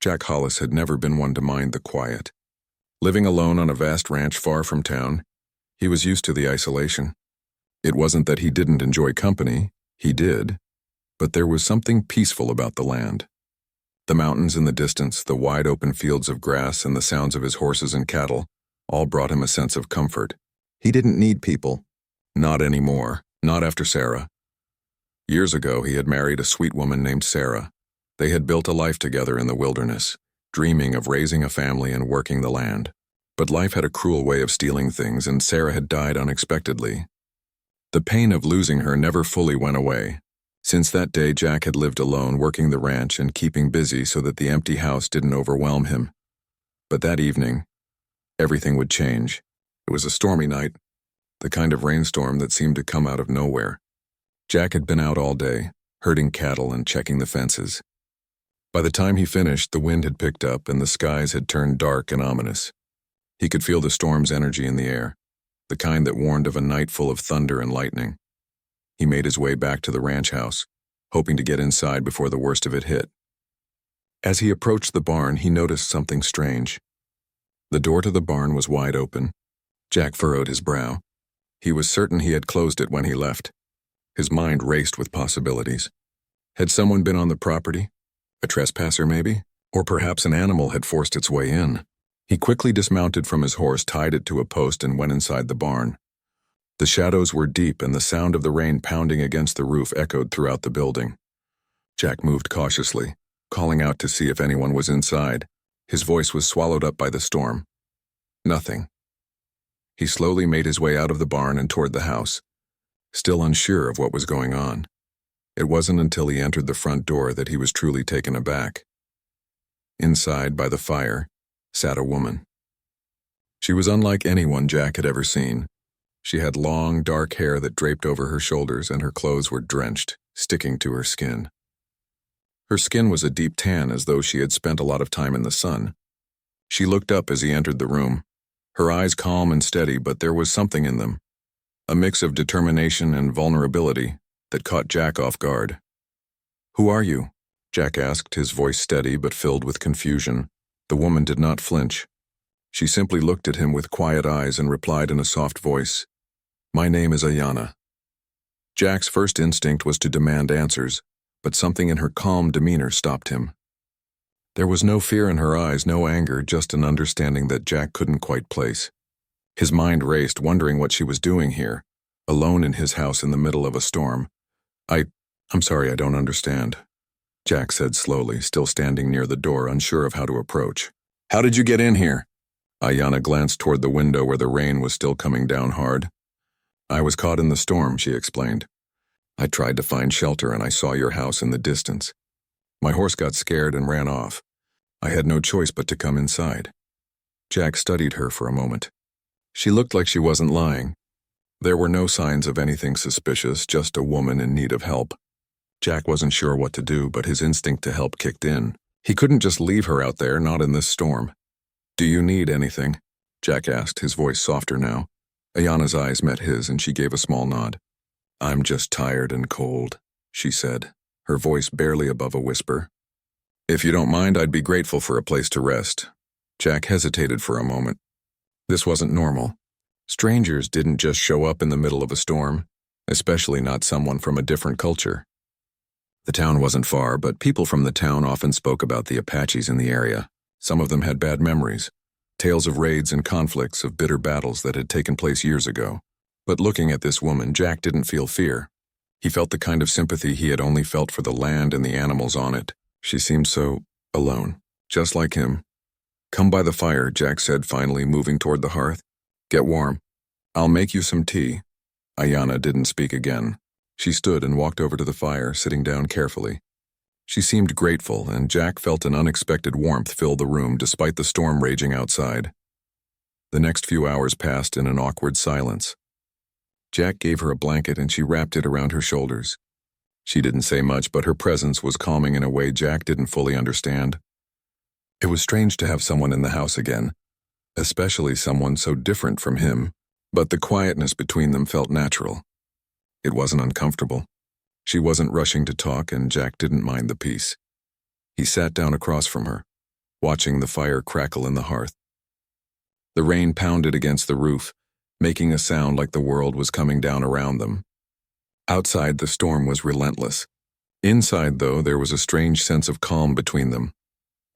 Jack Hollis had never been one to mind the quiet. Living alone on a vast ranch far from town, he was used to the isolation. It wasn't that he didn't enjoy company, he did, but there was something peaceful about the land. The mountains in the distance, the wide open fields of grass, and the sounds of his horses and cattle all brought him a sense of comfort. He didn't need people. Not anymore, not after Sarah. Years ago, he had married a sweet woman named Sarah. They had built a life together in the wilderness, dreaming of raising a family and working the land. But life had a cruel way of stealing things, and Sarah had died unexpectedly. The pain of losing her never fully went away. Since that day, Jack had lived alone, working the ranch and keeping busy so that the empty house didn't overwhelm him. But that evening, everything would change. It was a stormy night, the kind of rainstorm that seemed to come out of nowhere. Jack had been out all day, herding cattle and checking the fences. By the time he finished, the wind had picked up and the skies had turned dark and ominous. He could feel the storm's energy in the air, the kind that warned of a night full of thunder and lightning. He made his way back to the ranch house, hoping to get inside before the worst of it hit. As he approached the barn, he noticed something strange. The door to the barn was wide open. Jack furrowed his brow. He was certain he had closed it when he left. His mind raced with possibilities. Had someone been on the property? A trespasser, maybe? Or perhaps an animal had forced its way in. He quickly dismounted from his horse, tied it to a post, and went inside the barn. The shadows were deep, and the sound of the rain pounding against the roof echoed throughout the building. Jack moved cautiously, calling out to see if anyone was inside. His voice was swallowed up by the storm. Nothing. He slowly made his way out of the barn and toward the house, still unsure of what was going on. It wasn't until he entered the front door that he was truly taken aback. Inside, by the fire, sat a woman. She was unlike anyone Jack had ever seen. She had long, dark hair that draped over her shoulders, and her clothes were drenched, sticking to her skin. Her skin was a deep tan, as though she had spent a lot of time in the sun. She looked up as he entered the room, her eyes calm and steady, but there was something in them, a mix of determination and vulnerability that caught Jack off guard. "Who are you?" Jack asked, his voice steady but filled with confusion. The woman did not flinch. She simply looked at him with quiet eyes and replied in a soft voice, "My name is Ayana." Jack's first instinct was to demand answers, but something in her calm demeanor stopped him. There was no fear in her eyes, no anger, just an understanding that Jack couldn't quite place. His mind raced, wondering what she was doing here, alone in his house in the middle of a storm. I'm sorry, I don't understand," Jack said slowly, still standing near the door, unsure of how to approach. "How did you get in here?" Ayana glanced toward the window where the rain was still coming down hard. "I was caught in the storm," she explained. "I tried to find shelter and I saw your house in the distance. My horse got scared and ran off. I had no choice but to come inside." Jack studied her for a moment. She looked like she wasn't lying. There were no signs of anything suspicious, just a woman in need of help. Jack wasn't sure what to do, but his instinct to help kicked in. He couldn't just leave her out there, not in this storm. "Do you need anything?" Jack asked, his voice softer now. Ayana's eyes met his, and she gave a small nod. "I'm just tired and cold," she said, her voice barely above a whisper. "If you don't mind, I'd be grateful for a place to rest." Jack hesitated for a moment. This wasn't normal. Strangers didn't just show up in the middle of a storm, especially not someone from a different culture. The town wasn't far, but people from the town often spoke about the Apaches in the area. Some of them had bad memories, tales of raids and conflicts, of bitter battles that had taken place years ago. But looking at this woman, Jack didn't feel fear. He felt the kind of sympathy he had only felt for the land and the animals on it. She seemed so alone, just like him. "Come by the fire," Jack said finally, moving toward the hearth. "Get warm. I'll make you some tea." Ayana didn't speak again. She stood and walked over to the fire, sitting down carefully. She seemed grateful, and Jack felt an unexpected warmth fill the room despite the storm raging outside. The next few hours passed in an awkward silence. Jack gave her a blanket and she wrapped it around her shoulders. She didn't say much, but her presence was calming in a way Jack didn't fully understand. It was strange to have someone in the house again, especially someone so different from him, but the quietness between them felt natural. It wasn't uncomfortable. She wasn't rushing to talk, and Jack didn't mind the peace. He sat down across from her, watching the fire crackle in the hearth. The rain pounded against the roof, making a sound like the world was coming down around them. Outside, the storm was relentless. Inside, though, there was a strange sense of calm between them.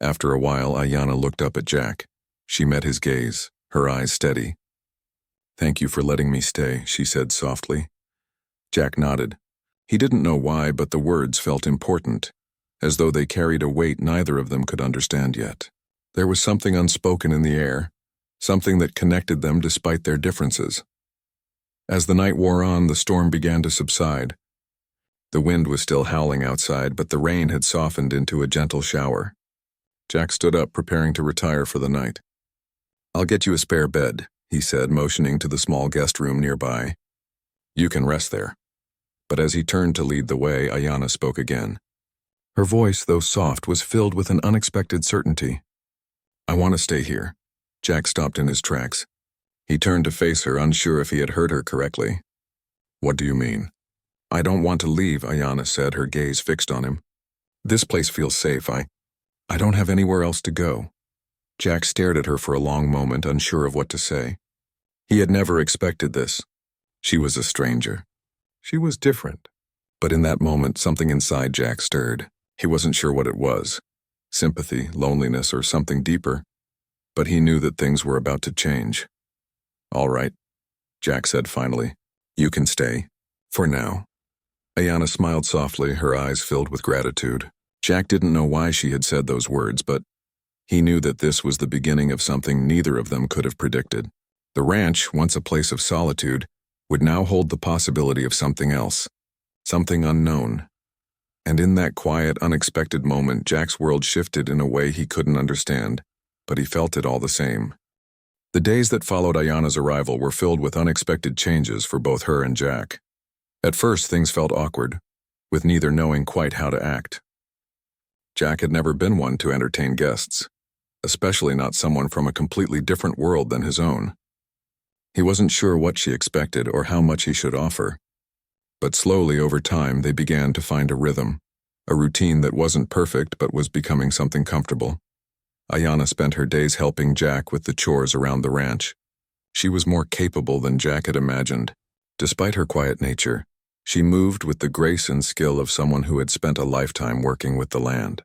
After a while, Ayanna looked up at Jack. She met his gaze, her eyes steady. "Thank you for letting me stay," she said softly. Jack nodded. He didn't know why, but the words felt important, as though they carried a weight neither of them could understand yet. There was something unspoken in the air, something that connected them despite their differences. As the night wore on, the storm began to subside. The wind was still howling outside, but the rain had softened into a gentle shower. Jack stood up, preparing to retire for the night. "I'll get you a spare bed," he said, motioning to the small guest room nearby. "You can rest there." But as he turned to lead the way, Ayanna spoke again. Her voice, though soft, was filled with an unexpected certainty. "I want to stay here." Jack stopped in his tracks. He turned to face her, unsure if he had heard her correctly. "What do you mean?" "I don't want to leave," Ayanna said, her gaze fixed on him. "This place feels safe. I don't have anywhere else to go." Jack stared at her for a long moment, unsure of what to say. He had never expected this. She was a stranger. She was different. But in that moment, something inside Jack stirred. He wasn't sure what it was. Sympathy, loneliness, or something deeper. But he knew that things were about to change. "All right," Jack said finally. "You can stay. For now." Ayanna smiled softly, her eyes filled with gratitude. Jack didn't know why she had said those words, but he knew that this was the beginning of something neither of them could have predicted. The ranch, once a place of solitude, would now hold the possibility of something else, something unknown. And in that quiet, unexpected moment, Jack's world shifted in a way he couldn't understand, but he felt it all the same. The days that followed Ayanna's arrival were filled with unexpected changes for both her and Jack. At first, things felt awkward, with neither knowing quite how to act. Jack had never been one to entertain guests, especially not someone from a completely different world than his own. He wasn't sure what she expected or how much he should offer. But slowly, over time, they began to find a rhythm, a routine that wasn't perfect but was becoming something comfortable. Ayanna spent her days helping Jack with the chores around the ranch. She was more capable than Jack had imagined. Despite her quiet nature, she moved with the grace and skill of someone who had spent a lifetime working with the land.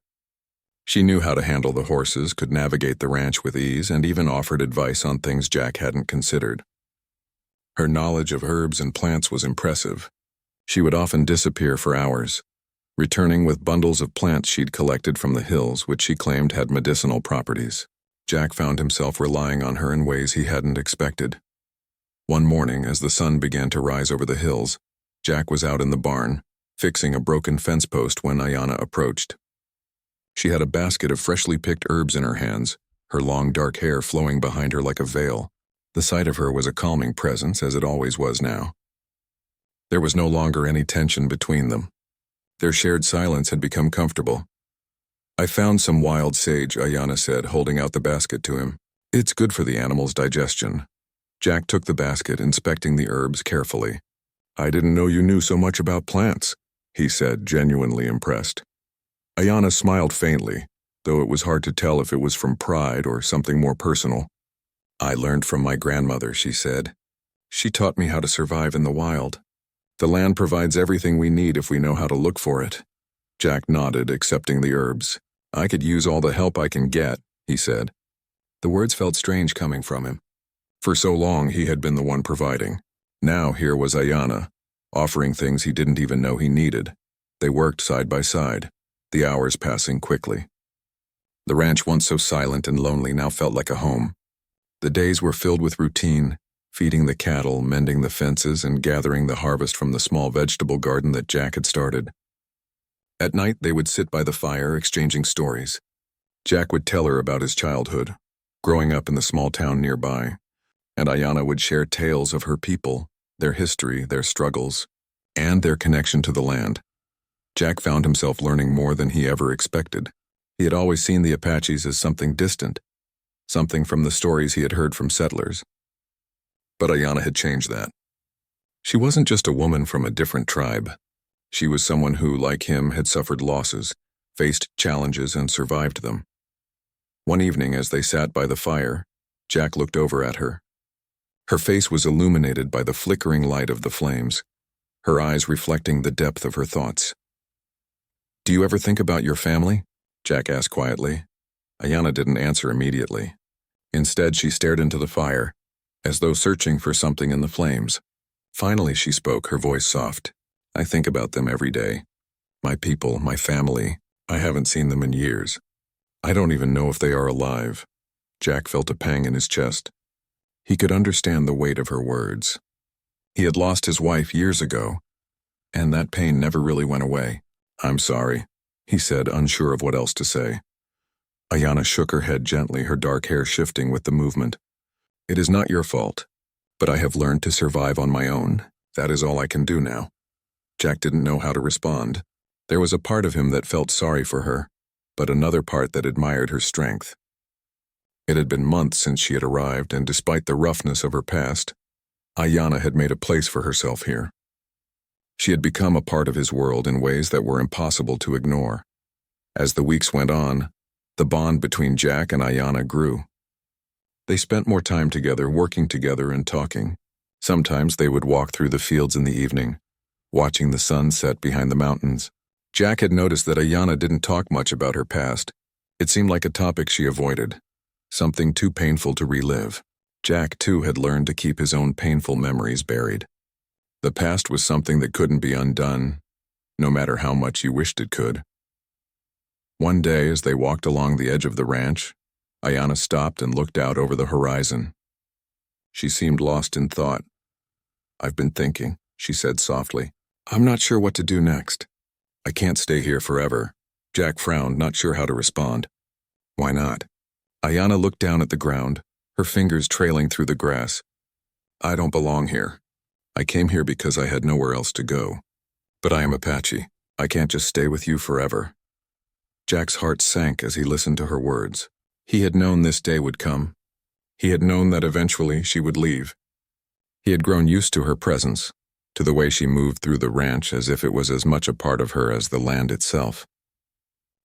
She knew how to handle the horses, could navigate the ranch with ease, and even offered advice on things Jack hadn't considered. Her knowledge of herbs and plants was impressive. She would often disappear for hours, returning with bundles of plants she'd collected from the hills, which she claimed had medicinal properties. Jack found himself relying on her in ways he hadn't expected. One morning, as the sun began to rise over the hills, Jack was out in the barn, fixing a broken fence post when Ayanna approached. She had a basket of freshly picked herbs in her hands, her long dark hair flowing behind her like a veil. The sight of her was a calming presence, as it always was now. There was no longer any tension between them. Their shared silence had become comfortable. "I found some wild sage," Ayanna said, holding out the basket to him. "It's good for the animal's digestion." Jack took the basket, inspecting the herbs carefully. "I didn't know you knew so much about plants," he said, genuinely impressed. Ayanna smiled faintly, though it was hard to tell if it was from pride or something more personal. "I learned from my grandmother," she said. "She taught me how to survive in the wild. The land provides everything we need if we know how to look for it." Jack nodded, accepting the herbs. "I could use all the help I can get," he said. The words felt strange coming from him. For so long he had been the one providing. Now here was Ayanna, offering things he didn't even know he needed. They worked side by side, the hours passing quickly. The ranch, once so silent and lonely, now felt like a home. The days were filled with routine, feeding the cattle, mending the fences, and gathering the harvest from the small vegetable garden that Jack had started. At night, they would sit by the fire, exchanging stories. Jack would tell her about his childhood, growing up in the small town nearby, and Ayanna would share tales of her people, their history, their struggles, and their connection to the land. Jack found himself learning more than he ever expected. He had always seen the Apaches as something distant, something from the stories he had heard from settlers. But Ayanna had changed that. She wasn't just a woman from a different tribe. She was someone who, like him, had suffered losses, faced challenges, and survived them. One evening, as they sat by the fire, Jack looked over at her. Her face was illuminated by the flickering light of the flames, her eyes reflecting the depth of her thoughts. "Do you ever think about your family?" Jack asked quietly. Ayanna didn't answer immediately. Instead, she stared into the fire, as though searching for something in the flames. Finally, she spoke, her voice soft. "I think about them every day. My people, my family. I haven't seen them in years. I don't even know if they are alive." Jack felt a pang in his chest. He could understand the weight of her words. He had lost his wife years ago, and that pain never really went away. "I'm sorry," he said, unsure of what else to say. Ayanna shook her head gently, her dark hair shifting with the movement. "It is not your fault, but I have learned to survive on my own. That is all I can do now." Jack didn't know how to respond. There was a part of him that felt sorry for her, but another part that admired her strength. It had been months since she had arrived, and despite the roughness of her past, Ayanna had made a place for herself here. She had become a part of his world in ways that were impossible to ignore. As the weeks went on, the bond between Jack and Ayanna grew. They spent more time together, working together and talking. Sometimes they would walk through the fields in the evening, watching the sun set behind the mountains. Jack had noticed that Ayanna didn't talk much about her past. It seemed like a topic she avoided, something too painful to relive. Jack, too, had learned to keep his own painful memories buried. The past was something that couldn't be undone, no matter how much you wished it could. One day, as they walked along the edge of the ranch, Ayanna stopped and looked out over the horizon. She seemed lost in thought. "I've been thinking," she said softly. "I'm not sure what to do next. I can't stay here forever." Jack frowned, not sure how to respond. "Why not?" Ayanna looked down at the ground, her fingers trailing through the grass. "I don't belong here. I came here because I had nowhere else to go. But I am Apache. I can't just stay with you forever." Jack's heart sank as he listened to her words. He had known this day would come. He had known that eventually she would leave. He had grown used to her presence, to the way she moved through the ranch as if it was as much a part of her as the land itself.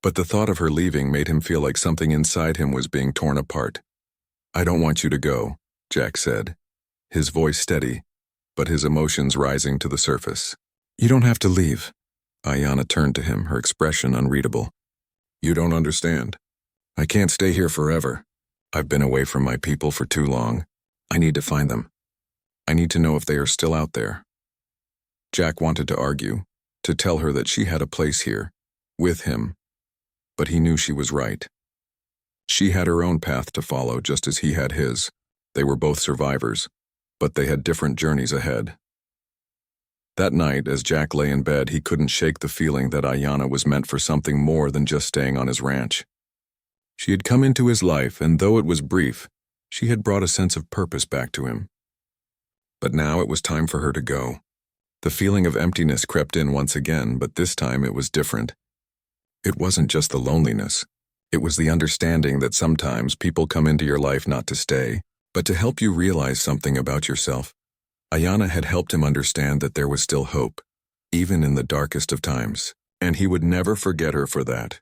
But the thought of her leaving made him feel like something inside him was being torn apart. "I don't want you to go," Jack said, his voice steady, but his emotions rising to the surface. "You don't have to leave." Ayanna turned to him, her expression unreadable. "You don't understand. I can't stay here forever. I've been away from my people for too long. I need to find them. I need to know if they are still out there." Jack wanted to argue, to tell her that she had a place here, with him, but he knew she was right. She had her own path to follow just as he had his. They were both survivors, but they had different journeys ahead. That night, as Jack lay in bed, he couldn't shake the feeling that Ayanna was meant for something more than just staying on his ranch. She had come into his life, and though it was brief, she had brought a sense of purpose back to him. But now it was time for her to go. The feeling of emptiness crept in once again, but this time it was different. It wasn't just the loneliness. It was the understanding that sometimes people come into your life not to stay, but to help you realize something about yourself. Ayanna had helped him understand that there was still hope, even in the darkest of times, and he would never forget her for that.